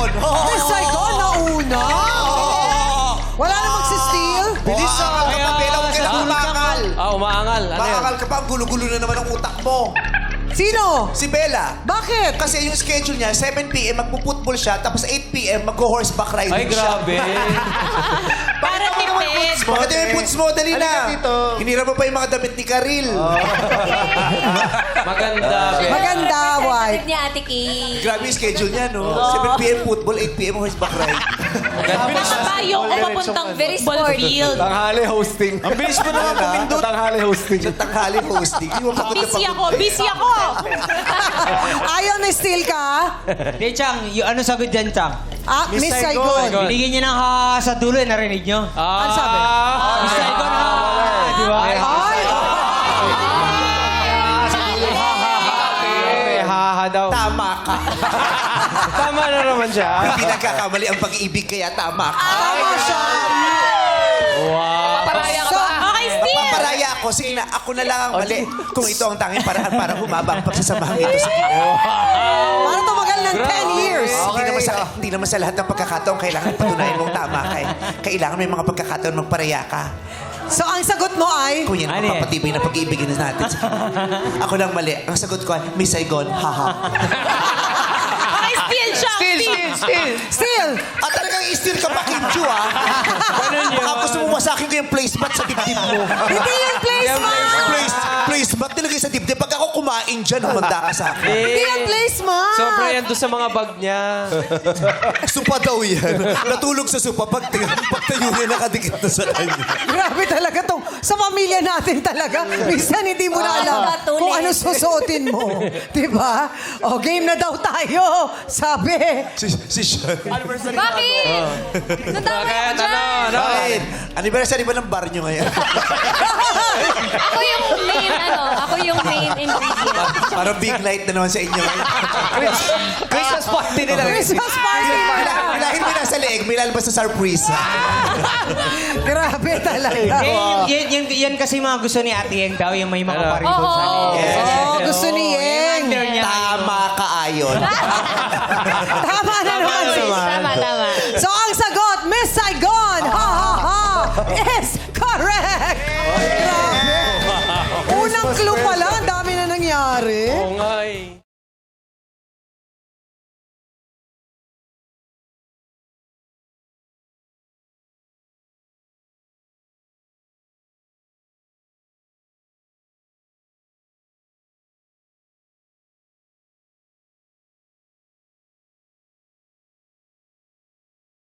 Saigon. Miss Saigon na una. Wala na magsi-steal. Bilis sa kapapela. Huwag ka na umangal. Umaangal. Ano yan? Maangal ka pa. Ang gulo-gulo na naman ang utak mo. Sino? Si Bella. Bakit? Kasi yung schedule niya, 7 p.m. magpo-football siya, tapos 8 p.m. magho-horseback riding Ay, grabe. Para tipid. Bakit yung puts mo? Dali na. Hinira mo pa yung mga damit ni Karil. Maganda. Maganda, wife. Ni Ate Kay. Grabe yung schedule niya, no? 7 p.m. football, 8 p.m. horseback ride. Nakabayong ko papuntang football field. Tanghali hosting. Ang bilis mo naman pumindot. Tanghali hosting. Sa tanghali hosting. Hindi mo pagod na Busy pagod. ako, busy ako. Ayaw na steal ka? Hey, Chang, ano sagot dyan, Chang? Ah, Miss Saigon. Binigyan niyo ng ha sa dulo, narinig niyo? Ano sabi? Miss Saigon, ha? Di ba? Ay! Haha daw. Tama ka. Tama na naman siya. Hindi nagkakamali ang pag-ibig, kaya tama ka. Tama siya. So, Okay, Steve. Paparaya ako. Sige na, ako na lang ang mali. Kung ito ang tanging paraan para humaba ang pagsasamahan ito sa para tumagal ng 10 years. Hindi naman sa lahat ng pagkakataon kailangan patunayan mong tama ka. Kailangan may mga pagkakataon magparaya ka. So, ang sagot mo ay... Kung yan ang papatibay na pag-ibigin natin. Ako lang mali. Ang sagot ko ay, Miss Saigon, haha. Okay, steal siya. Steal! At talagang i-steal ka pa, Kim Chu, ha? Baka gusto mo masakin ko yung placemat sa dibdib mo. Hindi yung placement! Placemat nilagay sa dibdib. Pag ako kumain dyan, humanda ka sa akin. Hindi yung placement! Sobra yan doon sa mga bag niya. Supa daw yan. Natulog sa supa. Pagtayo niya, nakadikit na sa kanya. Grabe talaga tong sa pamilya natin talaga. Minsan hindi mo na alam Natulis. kung ano susuotin mo. Diba? O, game na daw tayo. Sabi. Si Sean. Bakit? Natawa Bakit? ako dyan. Bakit? Anniversary ba ng bar nyo ngayon? Ako yung main ingredient. Parang big night na naman sa inyo ngayon. Christmas party nila. Christmas party na. Bilahin mo na sa leeg, may lalabas sa surprise. Grabe talaga. Yan kasi mga gusto ni Ate Yeng daw, yung may mga paribol Oo. sa liit. Oh, gusto ni Yeng. Tama ka, Ayon. Tama na naman. Tama. So, ang sagot, Miss Saigon, ha ha ha, is